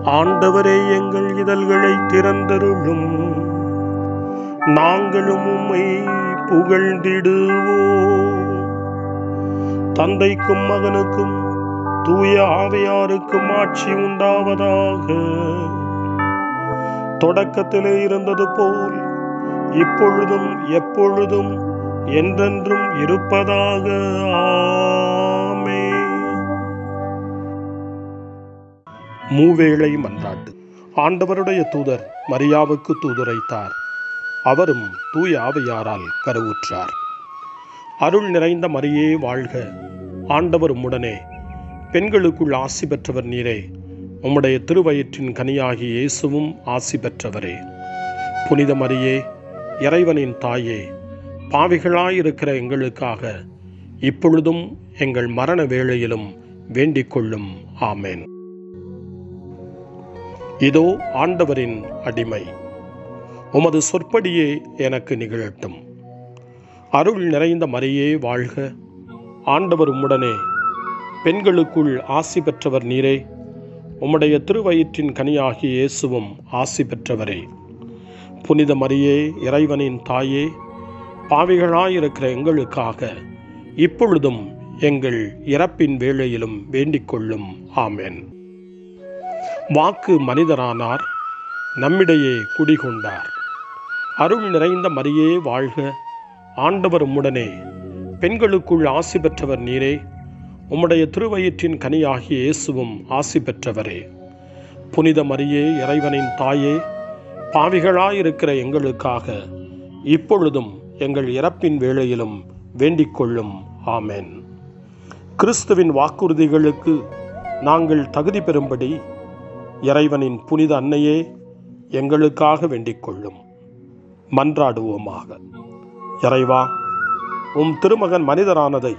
ஆண்டவரே, எங்கள் இதழ்களை திறந்தருளும், நாங்களும் உம்மை புகழ்ந்திடுவோம். தந்தைக்கும் மகனுக்கும் தூய ஆவியாருக்கும் ஆட்சி உண்டாவதாக. தொடக்கத்திலே இருந்தது போல் இப்பொழுதும் எப்பொழுதும் என்றென்றும் இருப்பதாக. ஆமென். மூவேளை மன்றாட்டு. ஆண்டவருடைய தூதர் மரியாவுக்கு தூதுரைத்தார். அவரும் தூய ஆவியாரால் கருவுற்றார். அருள் நிறைந்த மரியே வாழ்க, ஆண்டவர் உம்முடனே, பெண்களுக்குள் ஆசி பெற்றவர் நீரே. உம்முடைய திருவயிற்றின் கனியாகிய இயேசுவும் ஆசி பெற்றவரே. புனித மரியே, இறைவனின் தாயே, பாவிகளாயிருக்கிற எங்களுக்காக இப்பொழுதும் எங்கள் மரண வேளையிலும் வேண்டிக் கொள்ளும். ஆமென். இதோ ஆண்டவரின் அடிமை, உமது சொற்படியே எனக்கு நிகழட்டும். அருள் நிறைந்த மரியே வாழ்க, ஆண்டவர் உம்முடனே, பெண்களுக்குள் ஆசி பெற்றவர் நீரே. உம்முடைய திருவயிற்றின் கனியாகிய இயேசுவும் ஆசி பெற்றவரே. புனித மரியே, இறைவனின் தாயே, பாவிகளாயிருக்கிற எங்களுக்காக இப்பொழுதும் எங்கள் இறப்பின் வேளையிலும் வேண்டிக் கொள்ளும். ஆமென். வாக்கு மனிதரானார், நம்மிடையே குடிகொண்டார். அருள் நிறைந்த மரியே வாழ்க, ஆண்டவர் உம்முடனே, பெண்களுக்குள் ஆசி பெற்றவர் நீரே. உம்முடைய திருவயிற்றின் கனியாகிய இயேசுவும் ஆசி பெற்றவரே. புனித மரியே, இறைவனின் தாயே, பாவிகளாயிருக்கிற எங்களுக்காக இப்பொழுதும் எங்கள் இறப்பின் வேளையிலும் வேண்டிக் கொள்ளும். ஆமென். கிறிஸ்துவின் வாக்குறுதிகளுக்கு நாங்கள் தகுதி பெறும்படி இறைவனின் புனித அன்னையே, எங்களுக்காக வேண்டிக் கொள்ளும். மன்றாடுவோமாக. இறைவா, உம் திருமகன் மனிதரானதை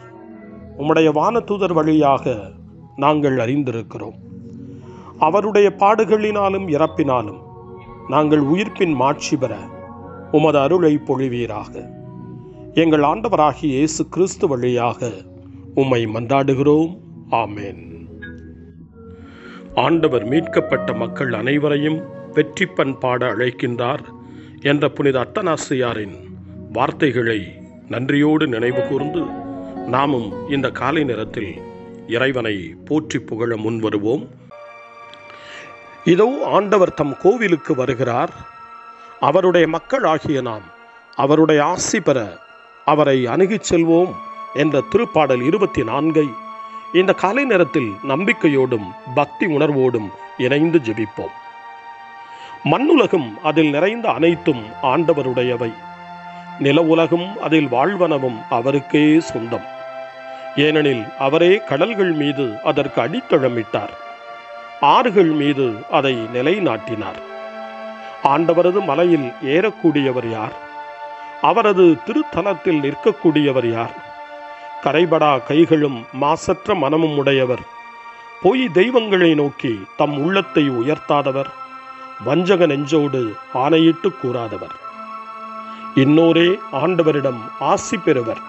உம்முடைய வானதூதர் வழியாக நாங்கள் அறிந்திருக்கிறோம். அவருடைய பாடுகளினாலும் இறப்பினாலும் நாங்கள் உயிர்ப்பின் மாட்சி பெற உமது அருளை பொழிவீராக. எங்கள் ஆண்டவராகிய இயேசு கிறிஸ்து வழியாக உம்மை மன்றாடுகிறோம். ஆமென். ஆண்டவர் மீட்கப்பட்ட மக்கள் அனைவரையும் வெற்றி பண்பாட அழைக்கின்றார் என்ற புனித அத்தனாசியாரின் வார்த்தைகளை நன்றியோடு நினைவு கூர்ந்து நாமும் இந்த காலை நேரத்தில் இறைவனை போற்றி புகழ முன்வருவோம். இதோ ஆண்டவர் தம் கோவிலுக்கு வருகிறார். அவருடைய மக்கள் ஆகிய நாம் அவருடைய ஆசி பெற அவரை அணுகிச் செல்வோம் என்ற திருப்பாடல் 24 இந்த காலை நேரத்தில் நம்பிக்கையோடும் பக்தி உணர்வோடும் இணைந்து ஜெபிப்போம். மண்ணுலகும் அதில் நிறைந்த அனைத்தும் ஆண்டவருடையவை. நில உலகும் அதில் வாழ்வனவும் அவருக்கே சொந்தம். ஏனெனில் அவரே கடல்கள் மீது அதற்கு அடித்தளமிட்டார், ஆறுகள் மீது அதை நிலைநாட்டினார். ஆண்டவரது மலையில் ஏறக்கூடியவர் யார்? அவரது திருத்தலத்தில் நிற்கக்கூடியவர் யார்? கரைபடா கைகளும் மாசற்ற மனமும் உடையவர், பொய் தெய்வங்களை நோக்கி தம் உள்ளத்தை உயர்த்தாதவர், வஞ்சக நெஞ்சோடு ஆணையிட்டு கூறாதவர். இன்னோரே ஆண்டவரிடம் ஆசி பெறுவர்.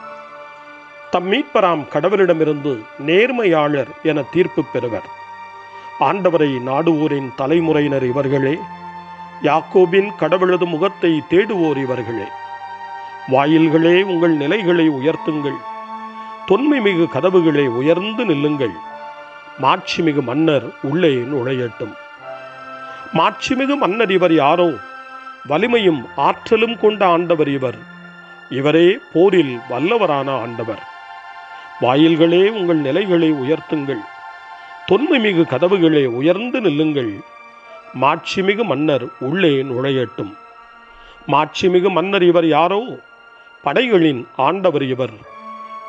தம் மீட்பராம் கடவுளிடமிருந்து நேர்மையாளர் என தீர்ப்பு பெறுவர். ஆண்டவரை நாடுவோரின் தலைமுறையினர் இவர்களே. யாக்கோபின் கடவுளது முகத்தை தேடுவோர் இவர்களே. வாயில்களே, உங்கள் நிலைகளை உயர்த்துங்கள். தொன்மை மிகு கதவுகளே, உயர்ந்து நில்லுங்கள். மாட்சிமிகு மன்னர் உள்ளே நுழையட்டும். மாட்சிமிகு மன்னர் இவர் யாரோ? வலிமையும் ஆற்றலும் கொண்ட ஆண்டவர் இவர். இவரே போரில் வல்லவரான ஆண்டவர். வாயில்களே, உங்கள் நிலைகளை உயர்த்துங்கள். தொன்மை மிகு கதவுகளே, உயர்ந்து நில்லுங்கள். மாட்சிமிகு மன்னர் உள்ளே நுழையட்டும். மாட்சிமிகு மன்னர் இவர் யாரோ? படைகளின் ஆண்டவர் இவர்.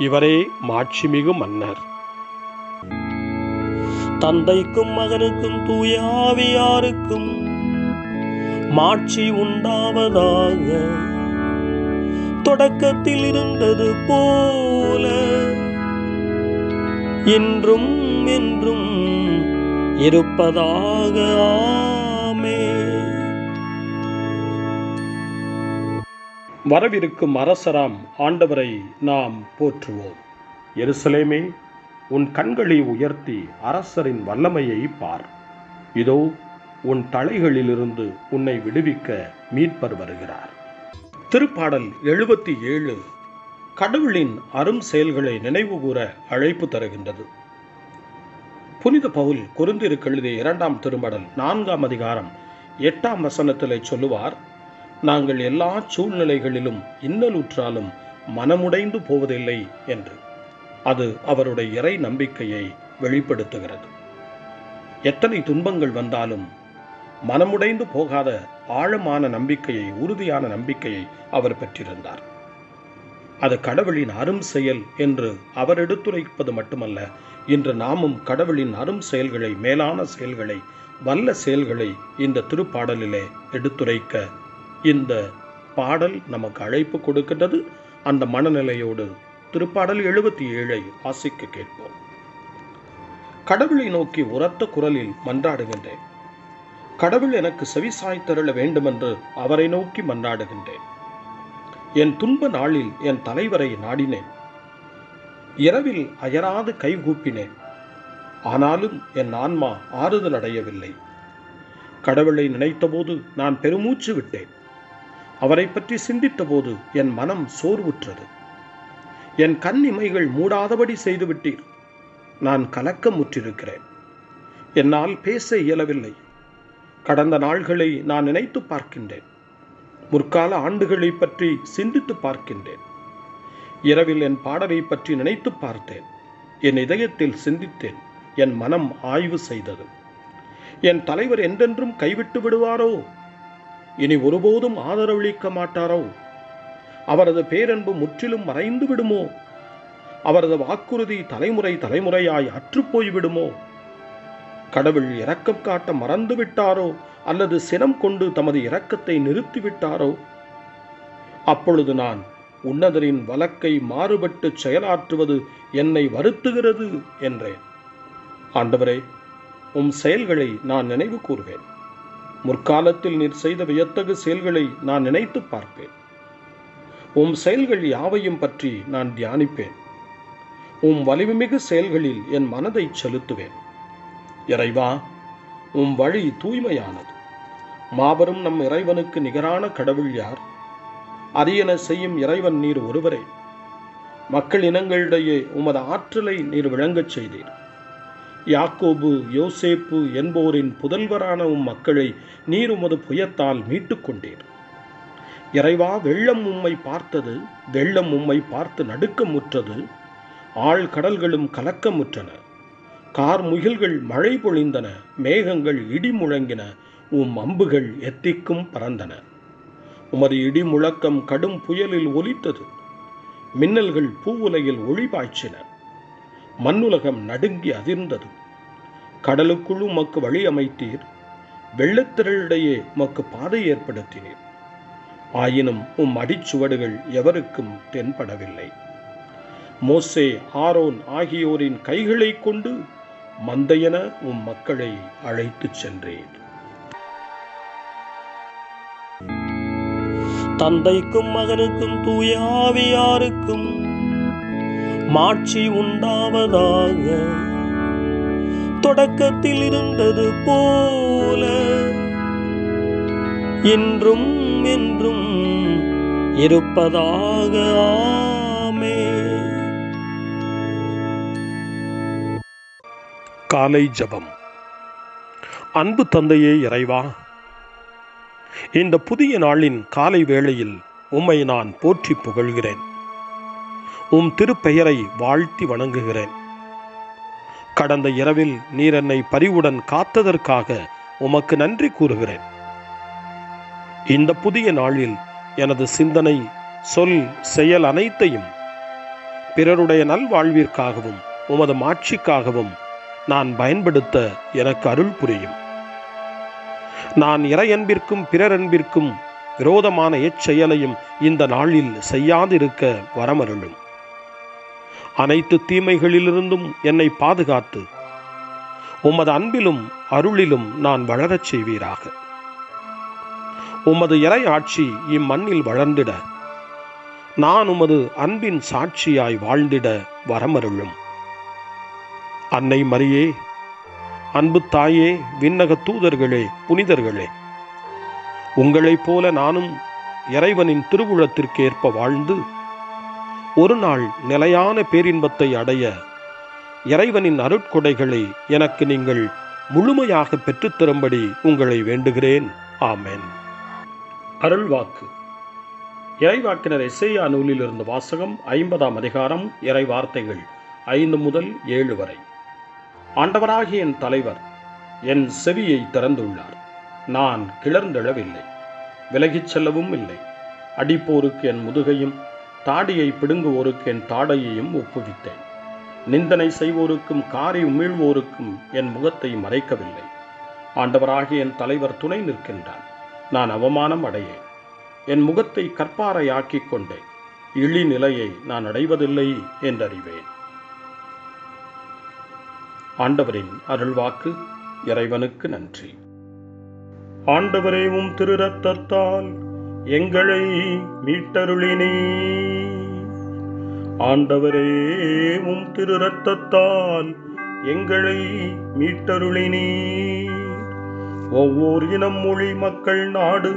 இவரே மாட்சிமிகு மன்னர். தந்தைக்கும் மகனுக்கும் தூய ஆவியாருக்கும் மாட்சி உண்டாவதாக. தொடக்கத்தில் இருந்தது போல இன்றும் என்றும் இருப்பதாக. ஆமென். வரவிருக்கும் அரசராம் ஆண்டவரை நாம் போற்றுவோம். எருசலேமே, உன் கண்களை உயர்த்தி அரசரின் வல்லமையை பார். இதோ உன் தலைகளிலிருந்து உன்னை விடுவிக்க மீட்பர் வருகிறார். திருப்பாடல் 77 கடவுளின் அரும் செயல்களை நினைவுகூர அழைப்பு தருகின்றது. புனித பவுல் கொரிந்தியருக்கு எழுதிய 2ஆம் திருமடல் 4ஆம் அதிகாரம் 8ஆம் வசனத்திலே சொல்லுவார், நாங்கள் எல்லா சூழ்நிலைகளிலும் இன்னலுற்றாலும் மனமுடைந்து போவதில்லை என்று. அது அவருடைய இறை நம்பிக்கையை வெளிப்படுத்துகிறது. எத்தனை துன்பங்கள் வந்தாலும் மனமுடைந்து போகாத ஆழமான நம்பிக்கையை, உறுதியான நம்பிக்கையை அவர் பெற்றிருந்தார். அது கடவுளின் அரும் செயல் என்று அவர் எடுத்துரைப்பது மட்டுமல்ல, இன்று நாமும் கடவுளின் அரும் செயல்களை, மேலான செயல்களை, வல்ல செயல்களை இந்த திருப்பாடலிலே எடுத்துரைக்க இந்த பாடல் நமக்கு அழைப்பு கொடுக்கின்றது. அந்த மனநிலையோடு திருப்பாடல் 77 வாசிக்க கேட்போம். கடவுளை நோக்கி உரத்த குரலில் மன்றாடுகின்றேன். கடவுள் எனக்கு செவிசாய்த்தருள வேண்டுமென்று அவரை நோக்கி மன்றாடுகின்றேன். என் துன்ப நாளில் என் தலைவரை நாடினேன். இரவில் அயராது கைகூப்பினேன். ஆனாலும் என் ஆன்மா ஆறுதல் அடையவில்லை. கடவுளை நினைத்தபோது நான் பெருமூச்சு விட்டேன். அவரை பற்றி சிந்தித்தபோது என் மனம் சோர்வுற்றது. என் கண் இமைகள் மூடாதபடி செய்துவிட்டீர். நான் கலக்கமுற்றிருக்கிறேன். என்னால் பேச இயலவில்லை. கடந்த நாள்களை நான் நினைத்து பார்க்கின்றேன். முற்கால ஆண்டுகளை பற்றி சிந்தித்து பார்க்கின்றேன். இரவில் என் பாடலை பற்றி நினைத்து பார்த்தேன். என் இதயத்தில் சிந்தித்தேன். என் மனம் ஆய்வு செய்தது. என் தலைவர் என்றென்றும் கைவிட்டு விடுவாரோ? இனி ஒருபோதும் ஆதரவளிக்க மாட்டாரோ? அவரது பேரன்பு முற்றிலும் மறைந்து விடுமோ? அவரது வாக்குறுதி தலைமுறை தலைமுறையாய் அற்றுப்போய் விடுமோ? கடவுள் இரக்கம் காட்ட மறந்து விட்டாரோ? அல்லது சினம் கொண்டு தமது இரக்கத்தை நிறுத்திவிட்டாரோ? அப்பொழுது நான், உன்னதரின் வழக்கை மாறுபட்டு செயலாற்றுவது என்னை வருத்துகிறது என்றேன். ஆண்டவரே, உம் செயல்களை நான் நினைவு கூறுவேன். முற்காலத்தில் நீர் செய்த வியத்தகு செயல்களை நான் நினைத்து பார்ப்பேன். உம் செயல்கள் யாவையும் பற்றி நான் தியானிப்பேன். உம் வலிமைமிகு செயல்களில் என் மனதை செலுத்துவேன். இறைவா, உம் வழி தூய்மையானது. மாபெரும் நம் இறைவனுக்கு நிகரான கடவுள் யார்? அரியன செய்யும் இறைவன் நீர் ஒருவரே. மக்கள் இனங்களிடையே உமது ஆற்றலை நீர் விளங்கச் செய்தீர். யாக்கோபு, யோசேப்பு என்போரின் புதல்வரான உம் மக்களை நீர் உமது புயத்தால் மீட்டுக் கொண்டீர். இறைவா, வெள்ளம் உம்மை பார்த்தது. வெள்ளம் உம்மை பார்த்து நடுக்கமுற்றது. ஆழ் கடல்களும் கலக்கமுற்றன. கார் முகில்கள் மழை பொழிந்தன. மேகங்கள் இடி முழங்கின. உம் அம்புகள் எத்திக்கும் பறந்தன. உமது இடி முழக்கம் கடும் புயலில் ஒலித்தது. மின்னல்கள் பூவுலையில் ஒளி பாய்ச்சின. மண்ணுலகம் நடுங்கி அதிர்ந்தது. கடலுக்குள் உமக்கு வழி அமைத்தீர். வெள்ளத்திரளிடையே உமக்கு பாதை ஏற்படுத்தினீர். ஆயினும் உம் அடிச்சுவடுகள் எவருக்கும் தென்படவில்லை. மோசே, ஆரோன் ஆகியோரின் கைகளை கொண்டு மந்தையென உம் மக்களை அழைத்துச் சென்றேன். தந்தைக்கும் மகனுக்கும் தூய ஆவியாருக்கும் மாட்சி உண்டாவதாக. தொடக்கத்தில் இருந்தது போல இன்றும் என்றும் இருப்பதாக. ஆமென். காலை ஜெபம். அன்பு தந்தையே இறைவா, இந்த புதிய நாளின் காலை வேளையில் உம்மை நான் போற்றி புகழ்கிறேன். உம் திருப்பெயரை வாழ்த்தி வணங்குகிறேன். கடந்த இரவில் நீர் என்னை பரிவுடன் காத்ததற்காக உமக்கு நன்றி கூறுகிறேன். இந்த புதிய நாளில் எனது சிந்தனை, சொல், செயல் அனைத்தையும் பிறருடைய நல்வாழ்விற்காகவும் உமது மாட்சிக்காகவும் நான் பயன்படுத்த எனக்கு அருள் புரியும். நான் இறையன்பிற்கும் பிறரன்பிற்கும் விரோதமான எச்செயலையும் இந்த நாளில் செய்யாதிருக்க வரமருளும். அனைத்து தீமைகளிலிருந்தும் என்னை பாதுகாத்து உமது அன்பிலும் அருளிலும் நான் வளரச் செய்வீராக. உமது இறை ஆட்சி இம்மண்ணில் வளர்ந்திட நான் உமது அன்பின் சாட்சியாய் வாழ்ந்திட வரமருளும். அன்னை மரியே, அன்பு தாயே, விண்ணக தூதர்களே, புனிதர்களே, உங்களைப் போல நானும் இறைவனின் திருவுளத்திற்கு ஏற்ப வாழ்ந்து ஒரு நாள் நிலையான பேரின்பத்தை அடைய இறைவனின் அருட்கொடைகளை எனக்கு நீங்கள் முழுமையாக பெற்றுத்தரும்படி உங்களை வேண்டுகிறேன். ஆமென். அருள்வாக்கு. இறைவாக்கினர் எசேயா நூலிலிருந்து வாசகம். 50ஆம் அதிகாரம். இறை வார்த்தைகள் 5 முதல் 7 வரை. ஆண்டவராகிய என் தலைவர் என் செவியை திறந்துள்ளார். நான் கிளர்ந்தெழவில்லை, விலகிச் செல்லவும் இல்லை. அடிப்போருக்கு என் முதுகையும் தாடியை பிடுங்குவோருக்கு என் தாடையையும் ஒப்புவித்தேன். நிந்தனை செய்வோருக்கும் காரி உமிழ்வோருக்கும் என் முகத்தை மறைக்கவில்லை. ஆண்டவராகிய என் தலைவர் துணை நிற்கின்றான். நான் அவமானம் அடையேன். என் முகத்தை கற்பாறையாக்கிக் கொண்டேன். இழிநிலையை நான் அடைவதில்லை என்றறிவேன். ஆண்டவரின் அருள்வாக்கு. இறைவனுக்கு நன்றி. ஆண்டவரே, உம் திரு ரத்தத்தால் எங்களை மீட்டருளினீர். ஆண்டவரே, உம் திரு ரத்தத்தால் எங்களை மீட்டருளினீர். ஒவ்வொரு இனம், மொழி, மக்கள், நாடு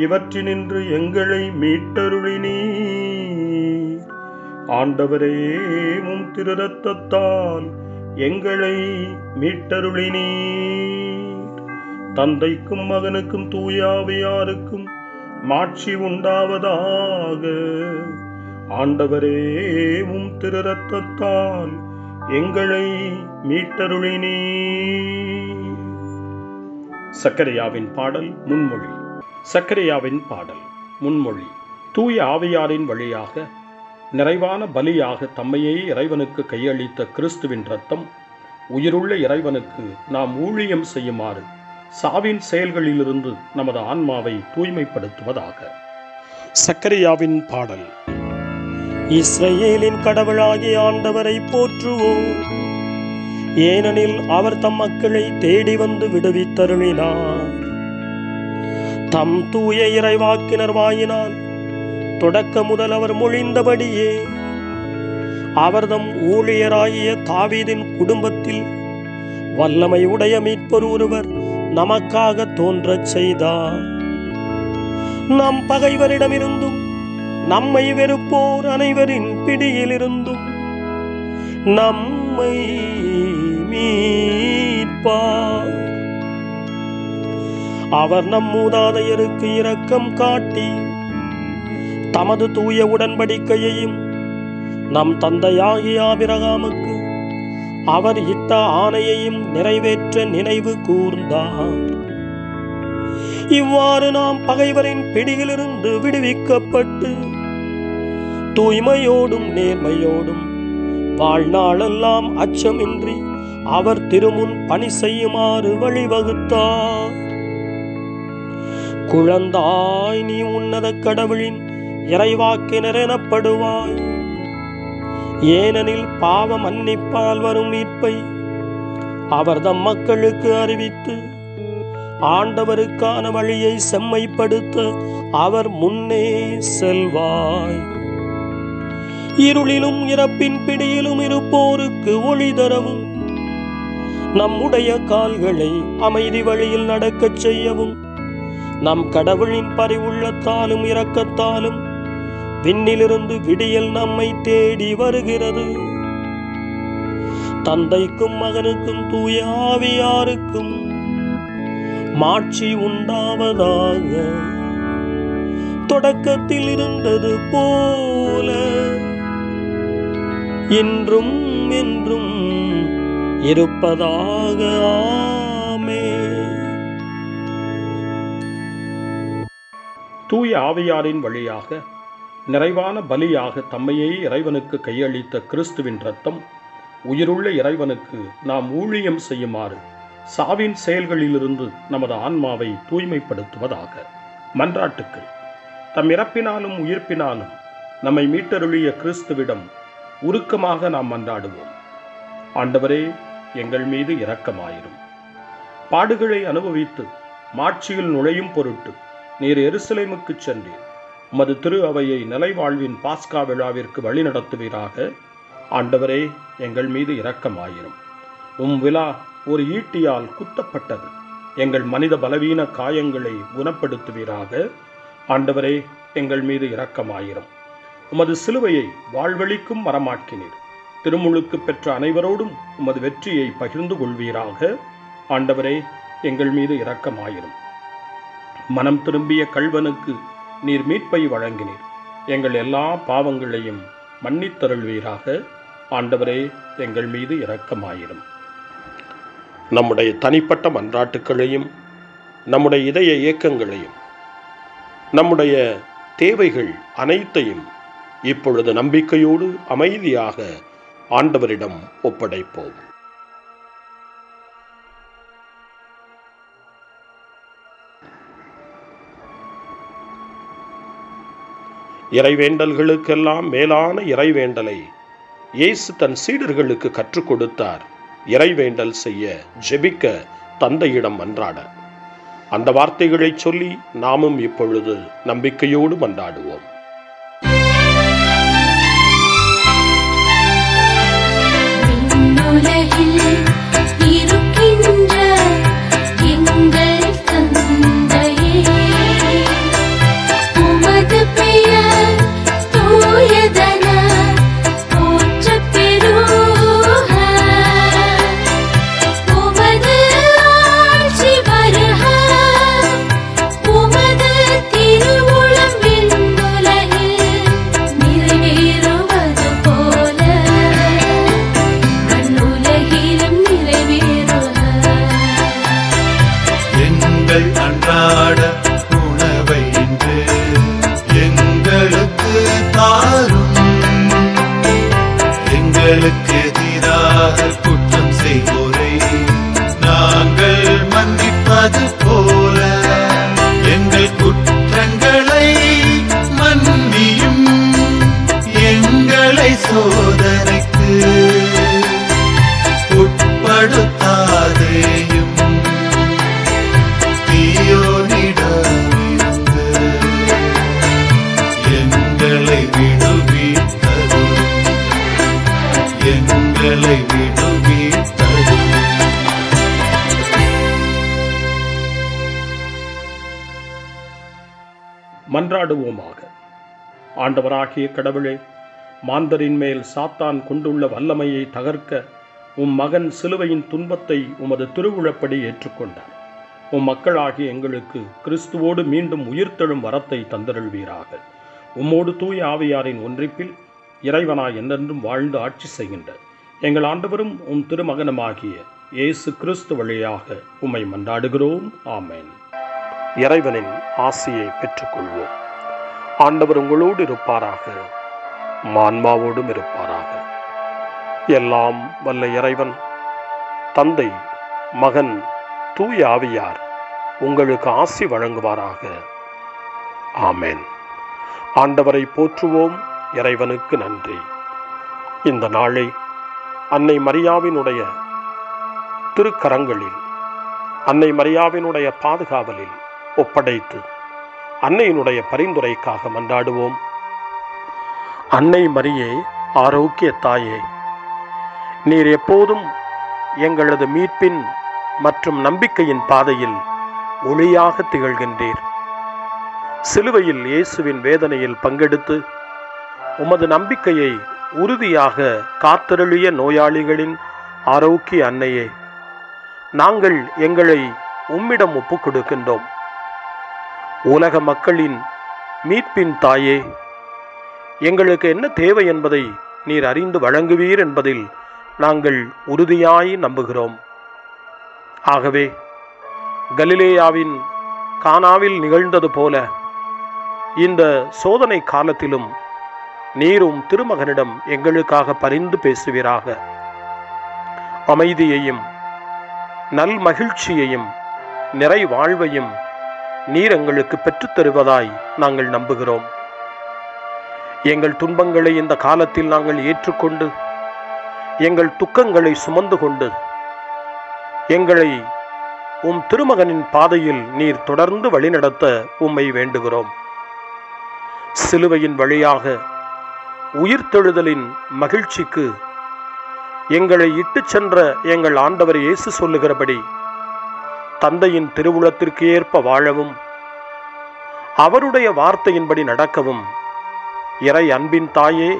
இவற்றினின்று எங்களை மீட்டருளினீர். ஆண்டவரே, உம் திரு ரத்தத்தால் எங்களை மீட்டருளினீர். தந்தைக்கும் மகனுக்கும் தூய ஆவியாருக்கும் மாட்சி உண்டாவதாக. ஆண்டவரே, உம் திரு ரத்தத்தால் எங்களை மீட்டருளினீர். சக்கரியாவின் பாடல் முன்மொழி. சக்கரியாவின் பாடல் முன்மொழி. தூய ஆவியாரின் வழியாக நிறைவான பலியாக தம்மையே இறைவனுக்கு கையளித்த கிறிஸ்துவின் இரத்தம் உயிருள்ள இறைவனுக்கு நாம் ஊழியம் செய்யுமாறு சாவின் செயல்களிலிருந்து நமது ஆன்மாவை தூய்மைப்படுத்துவதாக. சக்கரியாவின் பாடல். இஸ்ரவேலின் கடவுளாகிய ஆண்டவரை போற்றுவோம். ஏனெனில் அவர் தம் மக்களை தேடி வந்து விடுவித்தருளினார். தம் தூய இறைவாக்கினர் வாயினால் தொடக்க முதல் அவர் மொழிந்தபடியே அவர்தம் ஊழியராகிய தாவீதின் குடும்பத்தில் வல்லமை உடைய மீட்பர் ஒருவர் நமக்காக தோன்றச் செய்தார். நம் பகைவரிடமிருந்தும் நம்மை வெறுப்போர் அனைவரின் பிடியிலிருந்தும் நம்மை மீட்பார். அவர் நம் மூதாதையருக்கு இரக்கம் காட்டி தமது தூய உடன்படிக்கையையும் நம் தந்தையாகிய ஆபிரகாமுக்கு அவர் இட்ட ஆணையையும் நிறைவேற்ற நினைவு கூர்ந்தார். இவ்வாறு நாம் பகைவரின் பிடியிலிருந்து விடுவிக்கப்பட்டு தூய்மையோடும் நேர்மையோடும் வாழ்நாளெல்லாம் அச்சமின்றி அவர் திருமுன் பணி செய்யுமாறு வழிவகுத்தார். குழந்தாய், நீ உன்னத கடவுளின் இறைவாக்கினர் எனப்படுவாய். ஏனெனில் பாவ மன்னிப்பால் வரும் மீட்பை அவர் தம் மக்களுக்கு அறிவித்து ஆண்டவருக்கான வழியை செம்மைப்படுத்த அவர் முன்னே செல்வாய். இருளிலும் இறப்பின் பிடியிலும் இருப்போருக்கு ஒளி தரவும் நம்முடைய கால்களை அமைதி வழியில் நடக்கச் செய்யவும் நம் கடவுளின் பரிவுள்ளத்தாலும் இரக்கத்தாலும் விண்ணிலிருந்து விடியல் நம்மை தேடி வருகிறது. தந்தைக்கும் மகனுக்கும் தூய ஆவியாருக்கும் மாட்சி உண்டாவதாக. தொடக்கத்தில் இருந்தது போல இன்றும் என்றும் இருப்பதாக. ஆமென். தூய ஆவியாரின் வழியாக நிறைவான பலியாக தம்மையே இறைவனுக்கு கையளித்த கிறிஸ்துவின் இரத்தம் உயிருள்ள இறைவனுக்கு நாம் ஊழியம் செய்யுமாறு சாவின் செயல்களிலிருந்து நமது ஆன்மாவை தூய்மைப்படுத்துவதாக. மன்றாட்டுக்கள். தம் இறப்பினாலும் உயிர்ப்பினாலும் நம்மை மீட்டருளிய கிறிஸ்துவிடம் உருக்கமாக நாம் மன்றாடுவோம். ஆண்டவரே, எங்கள் மீது இரக்கமாயிரும். பாடுகளை அனுபவித்து மாட்சியில் நுழையும் பொருட்டு நீர் எருசலேமுக்கு சென்றீர். உமது திரு அவையை நிலைவாழ்வின் பாஸ்கா விழாவிற்கு வழி நடத்துவீராக. ஆண்டவரே, எங்கள் மீது இரக்கமாயிரும். விழா ஒரு ஈட்டியால் குத்தப்பட்டது. எங்கள் மனித பலவீன காயங்களை குணப்படுத்துவீராக. ஆண்டவரே, எங்கள் மீது இரக்கமாயிரும். உமது சிலுவையை வாழ்வழிக்கும் மரமாக்கினீர். திருமுழுக்கு பெற்ற அனைவரோடும் உமது வெற்றியை பகிர்ந்து கொள்வீராக. ஆண்டவரே, எங்கள் மீது இரக்கமாயிரும். மனம் திரும்பிய கள்வனுக்கு நீர் மீட்பை வழங்கினீர். எங்கள் எல்லா பாவங்களையும் மன்னித்தருள்வீராக. ஆண்டவரே, எங்கள் மீது இரக்கமாயிரும். நம்முடைய தனிப்பட்ட மன்றாட்டுக்களையும் நம்முடைய இதய இயக்கங்களையும் நம்முடைய தேவைகள் அனைத்தையும் இப்பொழுது நம்பிக்கையோடு அமைதியாக ஆண்டவரிடம் ஒப்படைப்போம். இறைவேண்டல்களுக்கெல்லாம் மேலான இறைவேண்டலை இயேசு தன் சீடர்களுக்கு கற்றுக் கொடுத்தார். இறைவேண்டல் செய்ய, ஜெபிக்க, தந்தையிடம் மன்றாட. அந்த வார்த்தைகளை சொல்லி நாமும் இப்பொழுது நம்பிக்கையோடு மன்றாடுவோம். அன்றாட உணவை இன்று எங்களுக்கு தாரும். எங்களுக்கு எதிராக குற்றம் செய்வோரை நாங்கள் மன்னிப்பது போல எங்கள் குற்றங்களை மன்னியும். எங்களை சோதனைக்கு உட்படுத்தாதேயும். எங்களை விடுவித்தரும். எங்களை விடுவித்தரும். மன்றாடுவோமாக. ஆண்டவராகிய கடவுளே, மாந்தரின் மேல் சாத்தான் கொண்டுள்ள வல்லமையை தகர்க்க உம் மகன் சிலுவையின் துன்பத்தை உமது திருவுளப்படி ஏற்றுக்கொண்டார். உம் மக்களாகிய எங்களுக்கு கிறிஸ்துவோடு மீண்டும் உயிர்த்தெழும் வரத்தை தந்தருள்வீராக. உம்மோடு தூய ஆவியாரின் ஒன்றிப்பில் இறைவனாய் என்றென்றும் வாழ்ந்து ஆட்சி செய்கின்ற எங்கள் ஆண்டவரும் உம் திருமகனுமாகிய இயேசு கிறிஸ்து வழியாக உம்மை மன்றாடுகிறோம். ஆமென். இறைவனின் ஆசியை பெற்றுக்கொள்வோம். ஆண்டவர் உங்களோடு இருப்பாராக, ஆன்மாவோடும் இருப்பாராக. எல்லாம் வல்ல இறைவன் தந்தை, மகன், தூய ஆவியார் உங்களுக்கு ஆசி வழங்குவாராக. ஆமென். ஆண்டவரை போற்றுவோம். இறைவனுக்கு நன்றி. இந்த நாளை அன்னை மரியாவினுடைய திருக்கரங்களில், அன்னை மரியாவினுடைய பாதுகாவலில் ஒப்படைத்து அன்னையினுடைய பரிந்துரைக்காக மன்றாடுவோம். அன்னை மரியே, ஆரோக்கிய தாயே, நீர் எப்போதும் எங்களது மீட்பின் மற்றும் நம்பிக்கையின் பாதையில் ஒளியாக திகழ்கின்றீர். சிலுவையில் இயேசுவின் வேதனையில் பங்கெடுத்து உமது நம்பிக்கையை உறுதியாக காத்தருளிய நோயாளிகளின் ஆரோக்கிய அன்னையே, நாங்கள் எங்களை உம்மிடம் ஒப்புக் கொடுக்கின்றோம். உலக மக்களின் மீட்பின் தாயே, எங்களுக்கு என்ன தேவை என்பதை நீர் அறிந்து வழங்குவீர் என்பதில் நாங்கள் உறுதியாய் நம்புகிறோம். ஆகவே கலிலேயாவின் கானாவில் நிகழ்ந்தது போல இந்த சோதனை காலத்திலும் நீரும் திருமகனிடம் எங்களுக்காக பரிந்து பேசுவீராக. அமைதியையும் நல் மகிழ்ச்சியையும் நிறை வாழ்வையும் நீர் எங்களுக்கு பெற்றுத் தருவதாய் நாங்கள் நம்புகிறோம். எங்கள் துன்பங்களை இந்த காலத்தில் நாங்கள் ஏற்றுக்கொண்டு, எங்கள் துக்கங்களை சுமந்து கொண்டு, எங்களை உம் திருமகனின் பாதையில் நீர் தொடர்ந்து வழிநடத்த உம்மை வேண்டுகிறோம். சிலுவையின் வழியாக உயிர்த்தெழுதலின் மகிழ்ச்சிக்கு எங்களை இட்டுச் சென்ற எங்கள் ஆண்டவர் இயேசு சொல்லுகிறபடி தந்தையின் திருவுளத்திற்கு ஏற்ப வாழவும் அவருடைய வார்த்தையின்படி நடக்கவும் இறை அன்பின் தாயே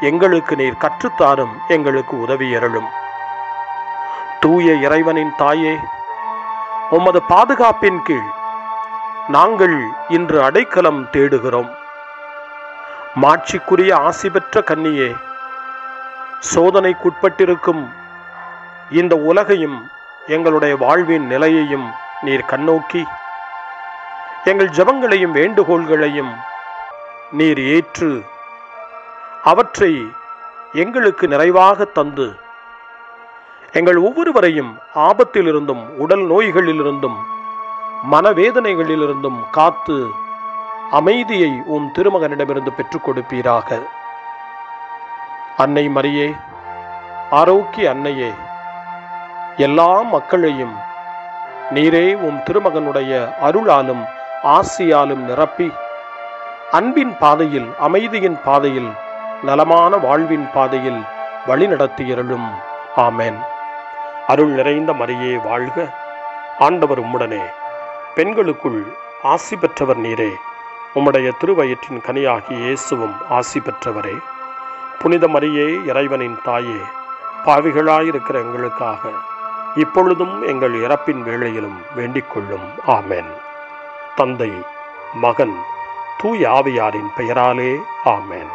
எங்களுக்கு நீர் கற்றுத்தாரும், எங்களுக்கு உதவி அருளும். தூய இறைவனின் தாயே, உமது பாதுகாப்பின் கீழ் நாங்கள் இன்று அடைக்கலம் தேடுகிறோம். மாட்சிக்குரிய ஆசி பெற்ற கன்னியே, சோதனைக்குட்பட்டிருக்கும் இந்த உலகையும் எங்களுடைய வாழ்வின் நிலையையும் நீர் கண்ணோக்கி எங்கள் ஜெபங்களையும் வேண்டுகோள்களையும் நீர் ஏற்று அவற்றை எங்களுக்கு நிறைவாக தந்து எங்கள் ஒவ்வொருவரையும் ஆபத்திலிருந்தும் உடல் நோய்களிலிருந்தும் மனவேதனைகளிலிருந்தும் காத்து அமைதியை உம் திருமகனிடமிருந்து பெற்றுக் கொடுப்பீராக. அன்னை மரியே, ஆரோக்கிய அன்னையே, எல்லா மக்களையும் நீரே உம் திருமகனுடைய அருளாலும் ஆசியாலும் நிரப்பி அன்பின் பாதையில், அமைதியின் பாதையில், நலமான வாழ்வின் பாதையில் வழிநடத்தியருளும். ஆமென். அருள் நிறைந்த மரியே வாழ்க, ஆண்டவர் உம்முடனே, பெண்களுக்குள் ஆசி பெற்றவர் நீரே, உம்முடைய திருவயிற்றின் கனியாகிய இயேசுவும் ஆசி பெற்றவரே. புனித மரியே, இறைவனின் தாயே, பாவிகளாயிருக்கிற எங்களுக்காக இப்பொழுதும் எங்கள் இறப்பின் வேளையிலும் வேண்டிக் கொள்ளும். ஆமென். தந்தை, மகன், தூய ஆவியாரின் பெயராலே ஆமென்.